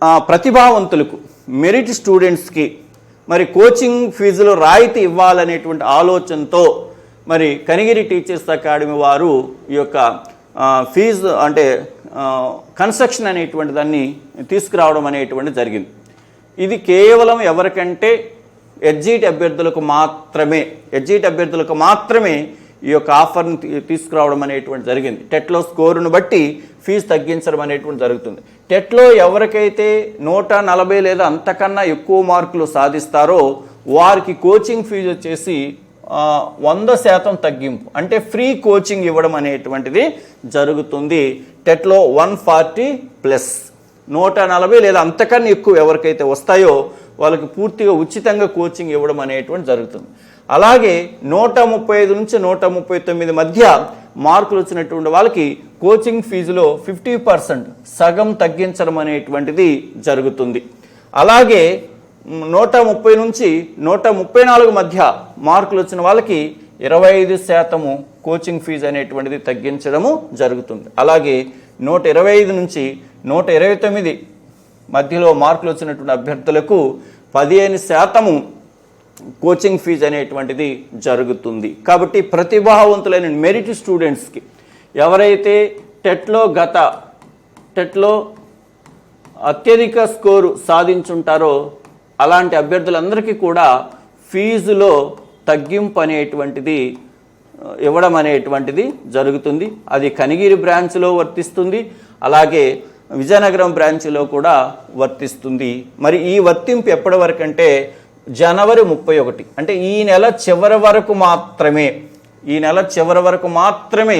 ప్రతిభావంతులకు merit స్టూడెంట్స్కి మరి coaching ఫీజులో రాయితీ ఇవ్వాలనేటువంటి ఆలోచనతో మరి కనిగిరి టీచర్స్ అకాడమీ వారు ఈ యొక్క ఫీజు అంటే కన్స్ట్రక్షన్ అనేటువంటి దాన్ని తీసుకురావడం అనేటువంటి జరిగింది. ఇది కేవలం ఎవరికంటే ఎడ్జిట్ అభ్యర్థులకు మాత్రమే ఈ యొక్క ఆఫర్ని తీసుకురావడం అనేటువంటి జరిగింది. టెట్లో స్కోరును బట్టి ఫీజు తగ్గించడం అనేటువంటి జరుగుతుంది. టెట్లో ఎవరికైతే 140 లేదా అంతకన్నా ఎక్కువ మార్కులు సాధిస్తారో వారికి కోచింగ్ ఫీజు వచ్చేసి 100% తగ్గింపు, అంటే ఫ్రీ కోచింగ్ ఇవ్వడం అనేటువంటిది జరుగుతుంది. టెట్లో 140+ 140 లేదా అంతకన్నా ఎక్కువ ఎవరికైతే వస్తాయో వాళ్ళకి పూర్తిగా ఉచితంగా కోచింగ్ ఇవ్వడం అనేటువంటి జరుగుతుంది. అలాగే 135 నుంచి 139 మధ్య మార్కులు వచ్చినటువంటి వాళ్ళకి కోచింగ్ ఫీజులో 50% సగం తగ్గించడం అనేటువంటిది జరుగుతుంది. అలాగే 130 నుంచి 134 మధ్య మార్కులు వచ్చిన వాళ్ళకి 25% కోచింగ్ ఫీజు అనేటువంటిది తగ్గించడము జరుగుతుంది. అలాగే 125 నుంచి 129 మధ్యలో మార్కులు వచ్చినటువంటి అభ్యర్థులకు 15% కోచింగ్ ఫీజు అనేటువంటిది జరుగుతుంది. కాబట్టి ప్రతిభావంతులైన మెరిట్ స్టూడెంట్స్కి ఎవరైతే టెట్లో అత్యధిక స్కోరు సాధించుంటారో అలాంటి అభ్యర్థులందరికీ కూడా ఫీజులో తగ్గింపు అనేటువంటిది ఇవ్వడం అనేటువంటిది జరుగుతుంది. అది కనిగిరి బ్రాంచ్లో వర్తిస్తుంది, అలాగే విజయనగరం బ్రాంచ్లో కూడా వర్తిస్తుంది. మరి ఈ వర్తింపు ఎప్పటి వరకు అంటే జనవరి 31, అంటే ఈ నెల చివరి వరకు మాత్రమే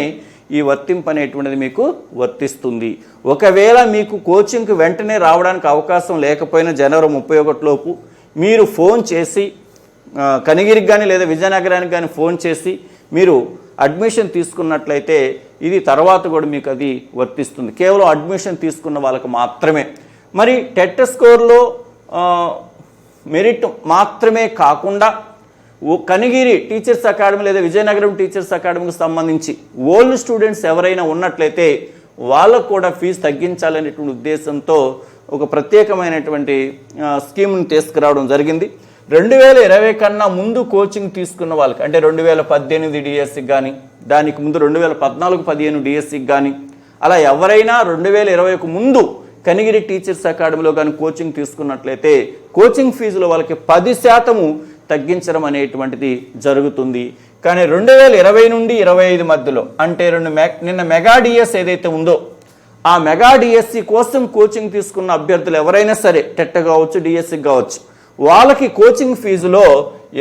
ఈ వర్తింపు అనేటువంటిది మీకు వర్తిస్తుంది. ఒకవేళ మీకు కోచింగ్కి వెంటనే రావడానికి అవకాశం లేకపోయినా జనవరి 31 లోపు మీరు ఫోన్ చేసి కనిగిరికి కానీ లేదా విజయనగరానికి కానీ ఫోన్ చేసి మీరు అడ్మిషన్ తీసుకున్నట్లయితే ఇది తర్వాత కూడా మీకు అది వర్తిస్తుంది. కేవలం అడ్మిషన్ తీసుకున్న వాళ్ళకి మాత్రమే. మరి టెట్ స్కోర్లో మెరిట్ మాత్రమే కాకుండా కనిగిరి టీచర్స్ అకాడమీ లేదా విజయనగరం టీచర్స్ అకాడమీకి సంబంధించి ఓల్డ్ స్టూడెంట్స్ ఎవరైనా ఉన్నట్లయితే వాళ్ళకు కూడా ఫీజు తగ్గించాలనేటువంటి ఉద్దేశంతో ఒక ప్రత్యేకమైనటువంటి స్కీమ్ని తీసుకురావడం జరిగింది. 2020 కన్నా ముందు కోచింగ్ తీసుకున్న వాళ్ళకి, అంటే 2018 డిఎస్సికి కానీ దానికి ముందు 2014-15 డిఎస్సికి కానీ అలా ఎవరైనా 2020కు ముందు కనిగిరి టీచర్స్ అకాడమీలో కానీ కోచింగ్ తీసుకున్నట్లయితే కోచింగ్ ఫీజులో వాళ్ళకి 10% తగ్గించడం అనేటువంటిది జరుగుతుంది. కానీ 2020 నుండి 25 మధ్యలో, అంటే నిన్న మెగా డిఎస్ ఏదైతే ఉందో ఆ మెగా డిఎస్సి కోసం కోచింగ్ తీసుకున్న అభ్యర్థులు ఎవరైనా సరే టెట్ కావచ్చు డిఎస్సి కావచ్చు వాళ్ళకి కోచింగ్ ఫీజులో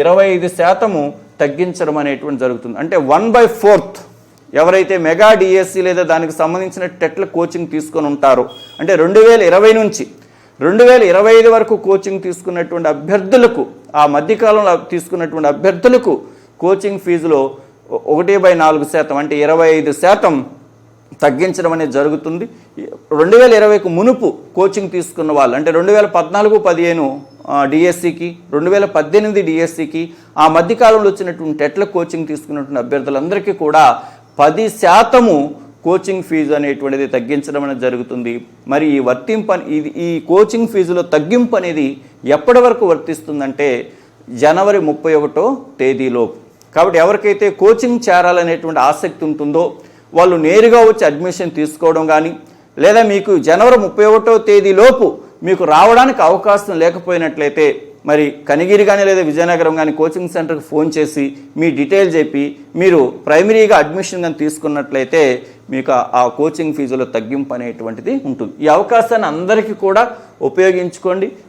25% తగ్గించడం అనేటువంటి జరుగుతుంది. అంటే 1/4 ఎవరైతే మెగా డిఎస్సి లేదా దానికి సంబంధించిన టెట్ల కోచింగ్ తీసుకొని ఉంటారో, అంటే 2020 నుంచి 2025 వరకు కోచింగ్ తీసుకున్నటువంటి అభ్యర్థులకు, ఆ మధ్యకాలంలో తీసుకున్నటువంటి అభ్యర్థులకు కోచింగ్ ఫీజులో 1/4% అంటే 25% తగ్గించడం అనేది జరుగుతుంది. 2020కు మునుపు కోచింగ్ తీసుకున్న వాళ్ళు, అంటే 2014-15 డిఎస్సికి 2018 డిఎస్సికి ఆ మధ్యకాలంలో వచ్చినటువంటి టెట్ల కోచింగ్ తీసుకున్నటువంటి అభ్యర్థులందరికీ కూడా 10% కోచింగ్ ఫీజు అనేటువంటిది తగ్గించడం అనేది జరుగుతుంది. మరి ఈ కోచింగ్ ఫీజులో తగ్గింపు అనేది ఎప్పటి వరకు వర్తిస్తుందంటే జనవరి 31వ తేదీలోపు. కాబట్టి ఎవరికైతే కోచింగ్ చేరాలనేటువంటి ఆసక్తి ఉంటుందో వాళ్ళు నేరుగా వచ్చి అడ్మిషన్ తీసుకోవడం కానీ, లేదా మీకు జనవరి 31వ తేదీలోపు మీకు రావడానికి అవకాశం లేకపోయినట్లయితే మరి కనిగిరి కానీ లేదా విజయనగరం కానీ కోచింగ్ సెంటర్కి ఫోన్ చేసి మీ డీటెయిల్ చెప్పి మీరు ప్రైమరీగా అడ్మిషన్ కానీ తీసుకున్నట్లయితే మీకు ఆ కోచింగ్ ఫీజులో తగ్గింపు అనేటువంటిది ఉంటుంది. ఈ అవకాశాన్ని అందరికీ కూడా ఉపయోగించుకోండి.